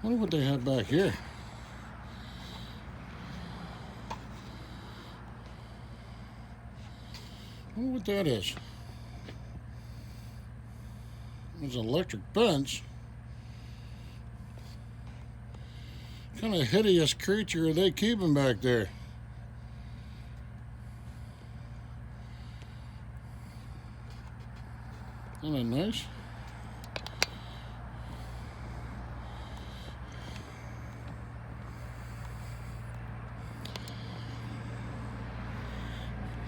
I wonder what they have back here. I wonder what that is. There's an electric fence. What kind of hideous creature are they keeping back there? Isn't that nice?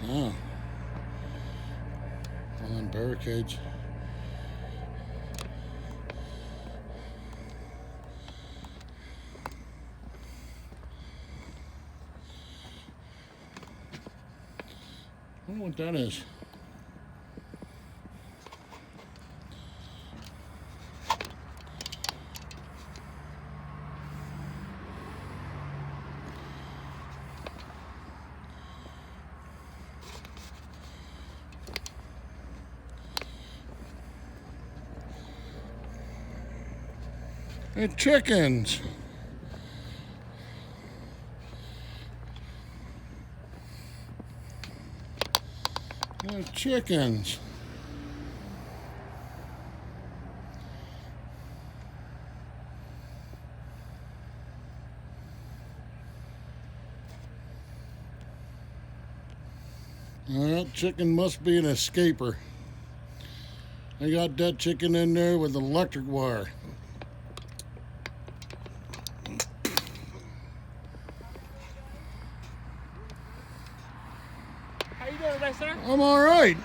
Oh. On barricades. I wonder what that is. And chickens. And chickens. That chicken must be an escaper. They got that chicken in there with electric wire. How you doing today, sir? I'm all right.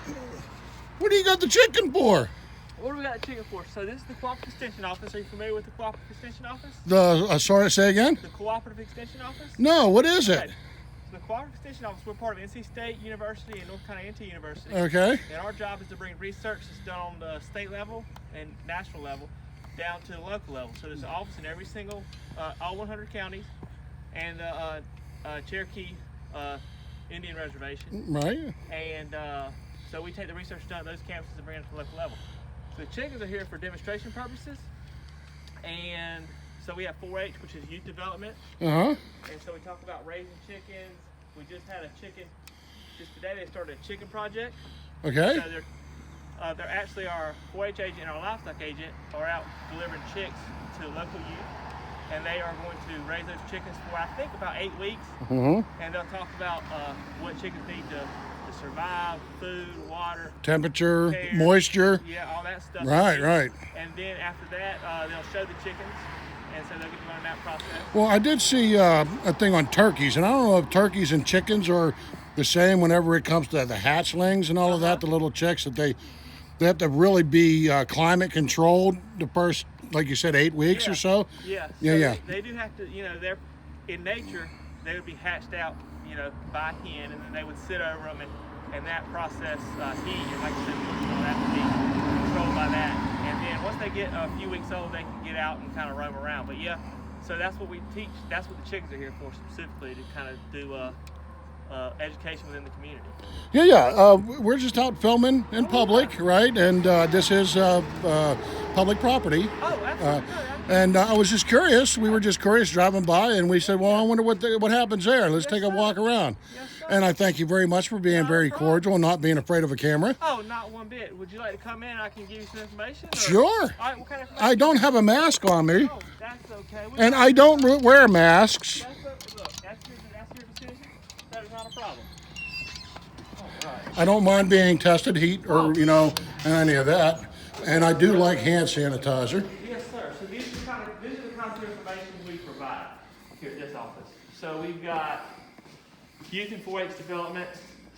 What do you got the chicken for? What do we got the chicken for? So this is the Cooperative Extension Office. Are you familiar with the Cooperative Extension Office? Sorry, say again? The Cooperative Extension Office? No, what is it? Okay. So the Cooperative Extension Office, we're part of NC State University and North Carolinians University. Okay. And our job is to bring research that's done on the state level and national level down to the local level. So there's an office in every single, all 100 counties and Cherokee Indian Reservation. Right. And so we take the research done at those campuses and bring it to the local level. So the chickens are here for demonstration purposes. And so we have 4-H, which is youth development. Uh-huh. And so we talk about raising chickens. We just had a chicken, just today they started a chicken project. Okay. So they're actually our 4-H agent and our livestock agent are out delivering chicks to local youth. And they are going to raise those chickens for, I think, about 8 weeks. Mm-hmm. And they'll talk about what chickens need to survive, food, water, Temperature, care, moisture. yeah, all that stuff. Right, right. And then after that, they'll show the chickens, and so they'll get to learn that process. Well, I did see a thing on turkeys, and I don't know if turkeys and chickens are the same whenever it comes to the hatchlings and all of that, the little chicks that they have to really be climate controlled the first, like you said, 8 weeks or so. Yeah. Yeah, so yeah. They do have to, they're in nature, they would be hatched out, by hen, and then they would sit over them, and that process heat, and like I said, all that to be controlled by that. And then once they get a few weeks old, they can get out and kind of roam around. But yeah, so that's what we teach. That's what the chickens are here for specifically, to kind of do education within the community. Yeah, yeah. We're just out filming in public, right? And this is public property. Oh, absolutely. And I was just curious. We were just curious driving by, and we said, well, I wonder what happens there. Let's take a walk around. Yes, sir. And I thank you very much for being very cordial and not being afraid of a camera. Oh, not one bit. Would you like to come in and I can give you some information? Or? Sure. All right, what kind of information? I don't have a mask on me, Oh, that's okay. and I don't wear masks. That's okay. Look, that's your decision. That is not a problem. All right. I don't mind being tested, heat, or, and any of that. And I do like hand sanitizer. Yes, sir. So this is the kind of information we provide here at this office. So we've got youth and 4-H development.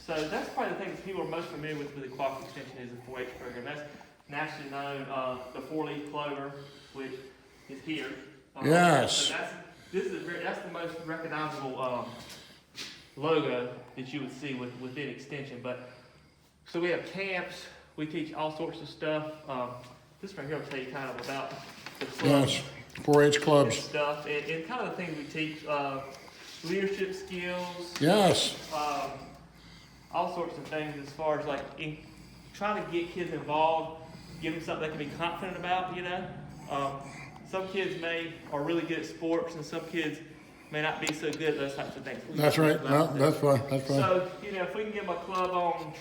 So that's probably the thing that people are most familiar with the Cooperative Extension is the 4-H program. That's nationally known, the 4-leaf clover, which is here. Yes. So that's the most recognizable logo that you would see within Extension. But so we have camps. We teach all sorts of stuff. This right here will tell you kind of about the clubs. Yes, 4-H clubs. And stuff, and kind of the things we teach, leadership skills. Yes. All sorts of things as far as like trying to get kids involved, give them something they can be confident about, some kids are really good at sports, and some kids may not be so good at those types of things. That's right. No, that's fine. That's fine. So, if we can get them a club on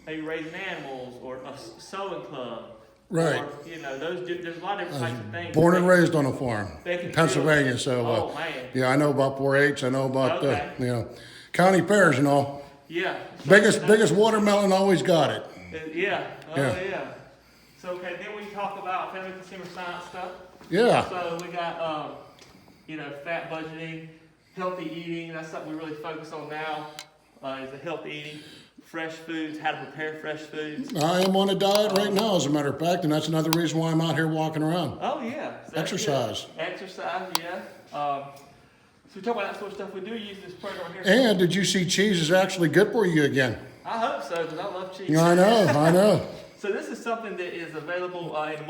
maybe raising animals or a sewing club. Right. Or, there's a lot of different types of things. Born and raised on a farm, They can Pennsylvania. do. So, Oh, man. yeah, I know about 4-H. I know about Okay. county fairs and all. Yeah. Biggest watermelon always got it. Yeah. Oh, Yeah. yeah. So, okay, then we talk about family consumer science stuff. Yeah. So we got, fat budgeting, healthy eating. That's something we really focus on now, is the healthy eating, fresh foods, how to prepare fresh foods. I am on a diet right now, as a matter of fact, and that's another reason why I'm out here walking around. Oh, yeah. So Exercise. Exercise, yeah. So we talk about that sort of stuff. We do use this program here. And did you see cheese is actually good for you again? I hope so, because I love cheese. I know. So this is something that is available in a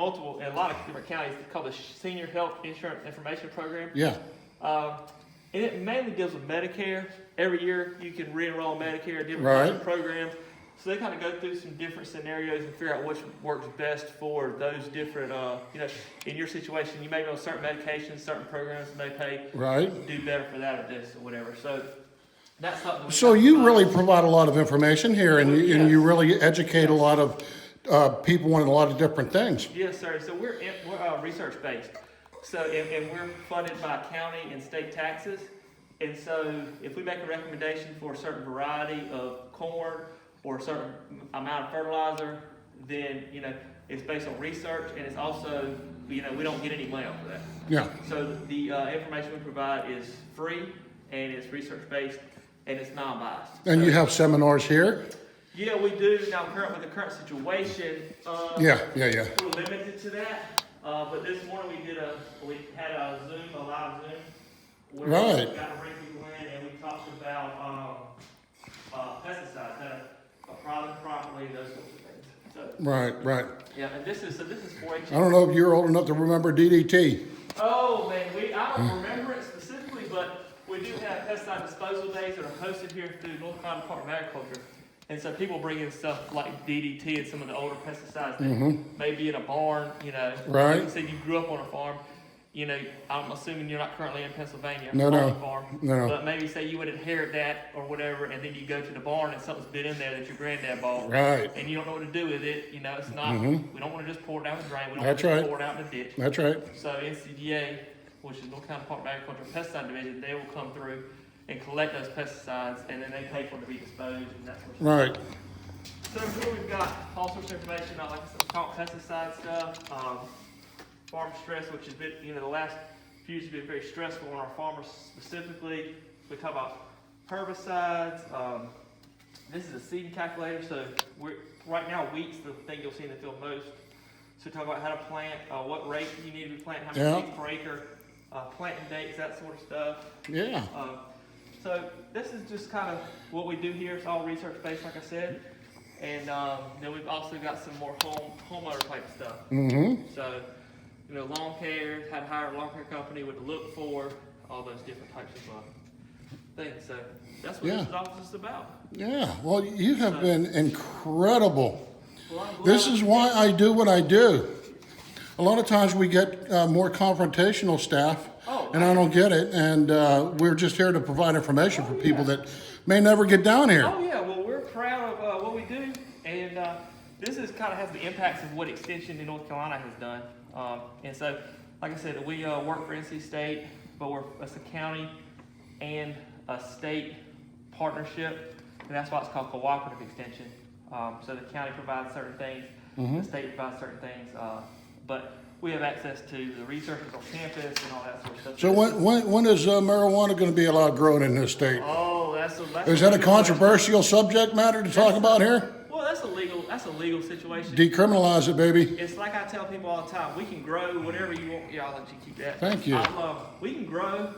lot of different counties. It's called the Senior Health Insurance Information Program. Yeah. And it mainly deals with Medicare. Every year you can re-enroll in Medicare, different Right. types of programs. So they kind of go through some different scenarios and figure out which works best for those different, in your situation, you may be on certain medications, certain programs may do better for that or this or whatever. So that's something. So you really provide a lot of information here, and you really educate a lot of people on a lot of different things. Yes, sir. So we're research based. So and we're funded by county and state taxes. And so if we make a recommendation for a certain variety of corn or a certain amount of fertilizer, then it's based on research, and it's also we don't get any money off of that. Yeah. So the information we provide is free, and it's research based, and it's non-biased. And you have seminars here? Yeah, we do. Now, with the current situation, Yeah. we're limited to that. But this morning we had a live Zoom, where Right. we got to bring people in, and we talked about pesticides, how to apply them properly, those sorts of things. So, Right. yeah, and this is 4-H. I don't know if you're old enough to remember DDT. Oh man, I don't remember it specifically, but we do have pesticide disposal days that are hosted here through North Carolina Department of Agriculture. And so people bring in stuff like DDT and some of the older pesticides that may be in a barn, Right. Like you said, you grew up on a farm. I'm assuming you're not currently in Pennsylvania No. on a farm. No. But maybe say you would inherit that or whatever, and then you go to the barn and something's been in there that your granddad bought. Right. And you don't know what to do with it. It's not, we don't want to just pour it down the drain. We don't That's want to right. pour it out in the ditch. That's right. So NCDA, which is North Carolina Department of Agriculture Pesticide Division, they will come through and collect those pesticides, and then they pay for it to be disposed and that sort of stuff. Right. So here we've got all sorts of information on, like I said, we talk pesticide stuff, farm stress, which has been, the last few years have been very stressful on our farmers specifically. We talk about herbicides. This is a seeding calculator, so right now wheat's the thing you'll see in the field most. So we talk about how to plant, what rate you need to be planting, how many seeds per acre, planting dates, that sort of stuff. Yeah. So this is just kind of what we do here. It's all research based, like I said. And then we've also got some more homeowner type stuff. So, lawn care, how to hire a lawn care company, what to look for, all those different types of things. So that's what this office is about. Yeah. Well, you have been incredible. Well, I'm glad This is why I do what I do. A lot of times we get more confrontational staff, and I don't get it. And we're just here to provide information for people that may never get down here. Oh yeah, well we're proud of what we do, and this is kind of has the impacts of what Extension in North Carolina has done. And so, like I said, we work for NC State, but it's a county and a state partnership, and that's why it's called Cooperative Extension. So the county provides certain things, the state provides certain things, but we have access to the researchers on campus and all that sort of stuff. So when is marijuana going to be allowed grown in this state? Oh, that's Is that a controversial subject matter to talk about here? Well, that's a legal situation. Decriminalize it, baby. It's like I tell people all the time, we can grow whatever you want. Yeah, I'll let you keep that. Thank you. We can grow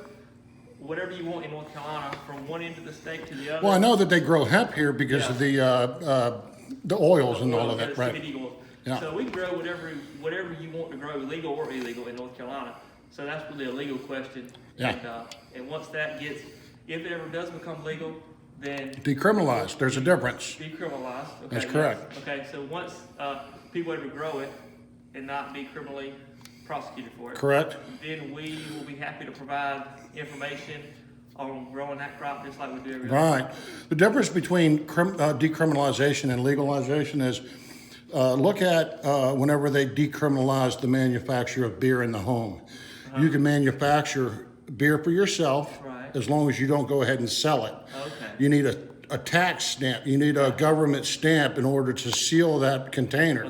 whatever you want in North Carolina from one end of the state to the other. Well, I know that they grow hemp here because of the oils and all of that, right? CBD oils. Yeah. So we can grow whatever you want to grow, legal or illegal, in North Carolina. So that's really a legal question. Yeah. And once that gets, if it ever does become legal, then Decriminalized. There's a difference. decriminalized. Okay, That's correct. yes. Okay, so once people able to grow it and not be criminally prosecuted for it. Correct. Then we will be happy to provide information on growing that crop just like we do every other. Right. The difference between decriminalization and legalization is look at whenever they decriminalize the manufacture of beer in the home. You can manufacture beer for yourself as long as you don't go ahead and sell it. Okay. You need a tax stamp. You need a government stamp in order to seal that container.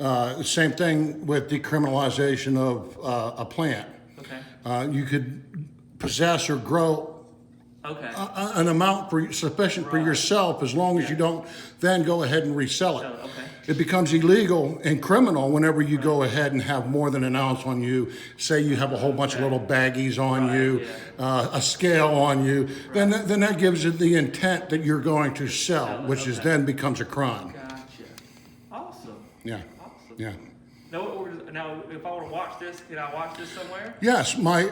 Okay. Same thing with decriminalization of a plant. Okay. You could possess or grow an amount sufficient for yourself as long as you don't then go ahead and resell it. Okay. It becomes illegal and criminal whenever you go ahead and have more than an ounce on you. Say you have a whole bunch of little baggies on you, a scale on you, then that gives it the intent that you're going to sell, which is then becomes a crime. Gotcha. Awesome. Yeah. Awesome. Yeah. Now, if I want to watch this, can I watch this somewhere? Yes, my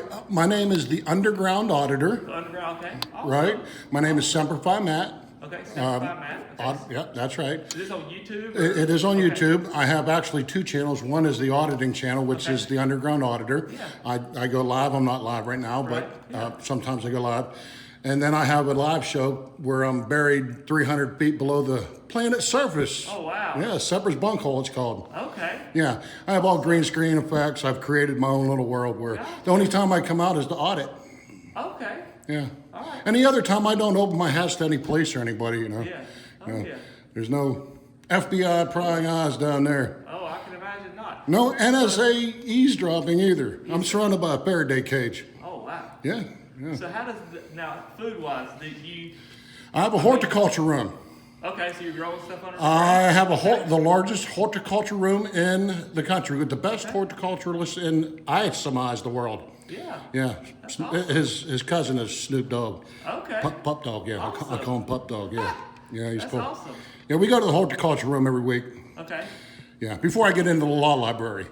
name is the Underground Auditor. Underground, okay. Awesome. Right. My name is Semper Fi Matt. Okay, Semper Fi Matt. Okay. Yeah, that's right. Is this on YouTube? It is on YouTube. I have actually two channels. One is the auditing channel, which is the Underground Auditor. Yeah. I go live. I'm not live right now, but sometimes I go live. And then I have a live show where I'm buried 300 feet below the planet's surface. Oh, wow. Yeah, Sepper's Bunkhole, it's called. Okay. Yeah, I have all green screen effects. I've created my own little world where the only time I come out is to audit. Okay. Yeah. All right. Any other time I don't open my hats to any police or anybody, you know. Yeah. Oh, You know, yeah. There's no FBI prying eyes down there. Oh, I can imagine not. No NSA eavesdropping either. I'm surrounded by a Faraday cage. Oh, wow. Yeah, yeah. So how does, now, food-wise, do you, I have a horticulture room. okay, so you're growing stuff under I have the largest horticulture room in the country with the best horticulturalist in, I surmise, the world. Yeah. Yeah. awesome. His cousin is Snoop Dogg. Okay. Pup Dog, yeah. I call him Pup Dog, yeah. Yeah, he's That's cool. awesome. Yeah, we go to the horticulture room every week. Okay. Yeah, before I get into the law library.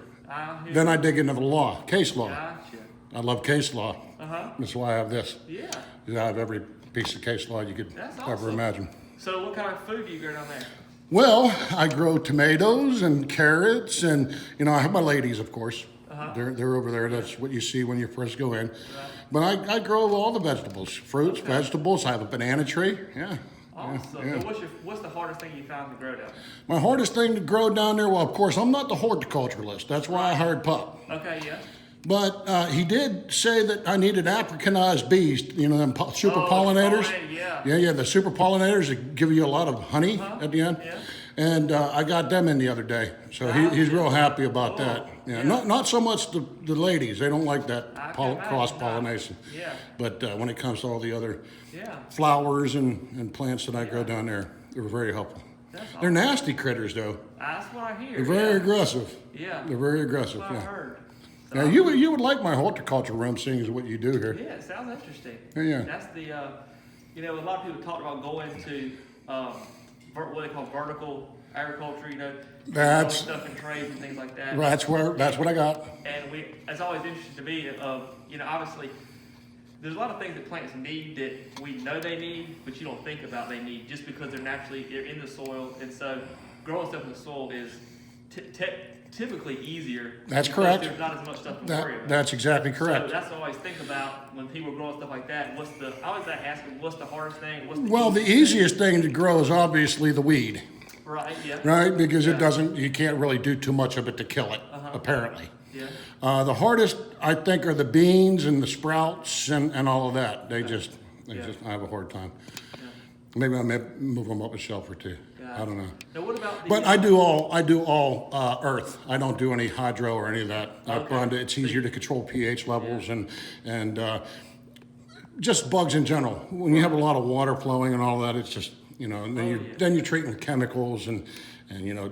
Then I dig into the law, case law. Gotcha. I love case law. Uh-huh. That's why I have this. Yeah. I have every piece of case law you could That's ever awesome. imagine. So what kind of food do you grow down there? Well, I grow tomatoes and carrots, and I have my ladies, of course. They're over there. That's what you see when you first go in. But I grow all the vegetables, fruits, vegetables. I have a banana tree. Yeah. Awesome. Yeah. So what's the hardest thing you found to grow down there? My hardest thing to grow down there, well, of course, I'm not the horticulturalist. That's why I hired Pup. Okay, yeah. But he did say that I needed Africanized bees, them super pollinators. Yeah. The super pollinators that give you a lot of honey at the end. Yeah. And I got them in the other day, so he's real happy about that. Yeah, not so much the ladies; they don't like that cross pollination. Yeah. But when it comes to all the other Yeah. flowers and plants that I grow down there, they're very helpful. That's awesome. They're nasty critters, though. That's what I hear. They're very aggressive. Yeah. They're very aggressive. That's what I Yeah. heard. Now you would like my horticulture room, seeing as what you do here. Yeah, it sounds interesting. Yeah. That's the, a lot of people talk about going to what they call vertical agriculture, growing stuff in trays and things like that. That's what I got. And it's always interesting to me obviously, there's a lot of things that plants need that we know they need, but you don't think about they need just because they're in the soil. And so growing stuff in the soil is typically easier. That's because correct. There's not as much stuff to worry about. That's exactly correct. So that's what I always think about when people are growing stuff like that. I always ask them, what's the hardest thing? The easiest thing to grow is obviously the weed. Right, yeah. Right, because you can't really do too much of it to kill it, apparently. Yeah. The hardest, I think, are the beans and the sprouts and all of that. I have a hard time. Yeah. Maybe I may move them up a shelf or two. I don't know. Now what about But I do all earth. I don't do any hydro or any of that. It's easier to control pH levels and just bugs in general. When you have a lot of water flowing and all that, it's just and then you're treating with chemicals and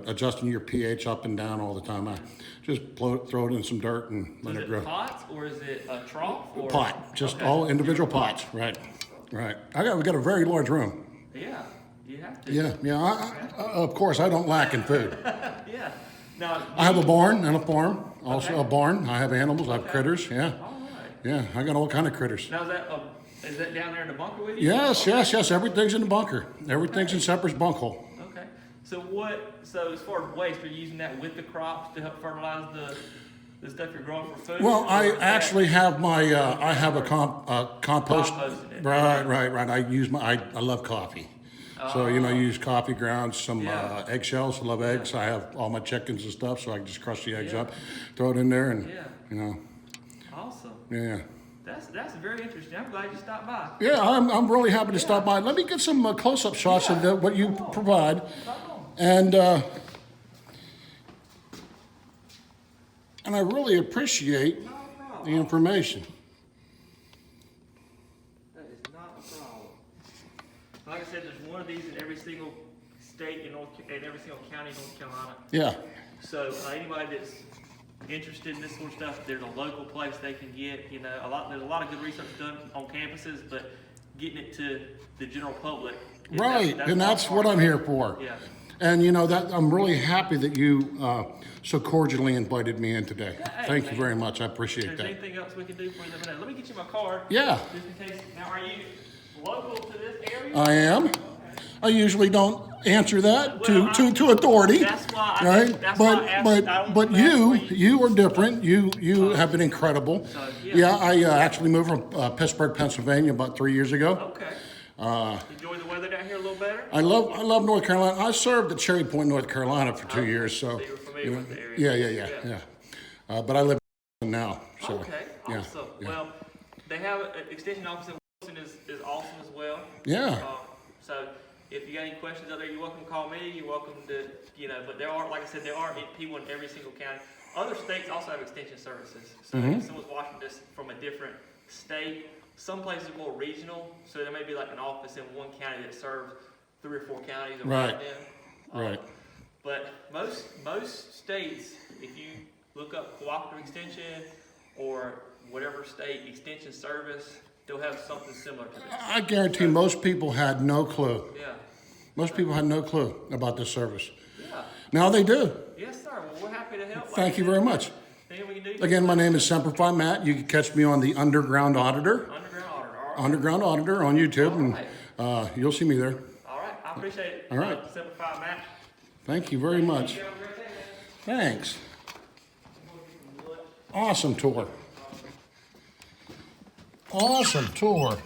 adjusting your pH up and down all the time. I just throw it in some dirt and let it grow. Is it pots or is it a trough? Or? Pot, just all individual pots. Right. We got a very large room. Yeah, you have to. Yeah. Of course, I don't lack in food. Yeah. Now I have a barn and a farm. Also a barn. I have animals. I have critters. Yeah. All right. Yeah. I got all kind of critters. Now is that down there in the bunker with you? Yes. Everything's in the bunker. Everything's in Sepper's Bunkhole. Okay. So as far as waste, are you using that with the crops to help fertilize the the stuff you're growing for food? Well, or I is that- actually have my, I have a compost. Composting it. Right. I use I love coffee. So, you know, I use coffee grounds, some Yeah. eggshells. I love eggs. I have all my chickens and stuff, so I can just crush the eggs Yeah. up, throw it in there, and, Yeah. you know, Awesome. yeah. That's very interesting. I'm glad you stopped by. Yeah, I'm really happy to stop by. Let me get some close-up shots of what you provide. And I really appreciate the information. That is not a problem. Like I said, there's one of these in every single state in every single county in North Carolina. Yeah. So anybody that's interested in this sort of stuff, there's a local place they can get. You know, there's a lot of good research done on campuses, but getting it to the general public. Right, and that's what I'm here for. Yeah. And you know that I'm really happy that you so cordially invited me in today. Hey, Thank you man. very much. I appreciate If there's that. anything else we can do for you, let me know. Let me get you my card. Yeah. Just in case. Now, are you local to this area? I am. Okay. I usually don't answer that Well, to authority. That's why I right? that's why I asked, I don't but ask you are different. You have been incredible. So, Yeah, I actually moved from Pittsburgh, Pennsylvania about 3 years ago. Okay. Enjoy the weather down here a little better? I love North Carolina. I served at Cherry Point, North Carolina for 2 years, so So you're familiar with the area. yeah. But I live in now. So, Okay, yeah, awesome. yeah. Well, they have an extension office in Wilson is awesome as well. Yeah. So if you got any questions out there, you're welcome to call me. You're welcome to, but there are, like I said, there are people in every single county. Other states also have extension services. So if someone's watching this from a different state, some places are more regional. So there may be like an office in one county that serves 3 or 4 counties around Right. them. Right. But most states, if you look up Cooperative Extension or whatever state extension service, they'll have something similar to this. I guarantee most people had no clue. Yeah. Most people had no clue about this service. Yeah. Now they do. Yes, sir. Well, we're happy to help. Thank you very much. Anything we can do? Again, my name is Semper Fi Matt. You can catch me on the Underground Auditor. Underground Auditor. All right. Underground Auditor on YouTube, and you'll see me there. All right. I appreciate it. All right. Simplify, Matt. Thank you very much. You have a great day, man. Thanks. Awesome tour. Awesome tour.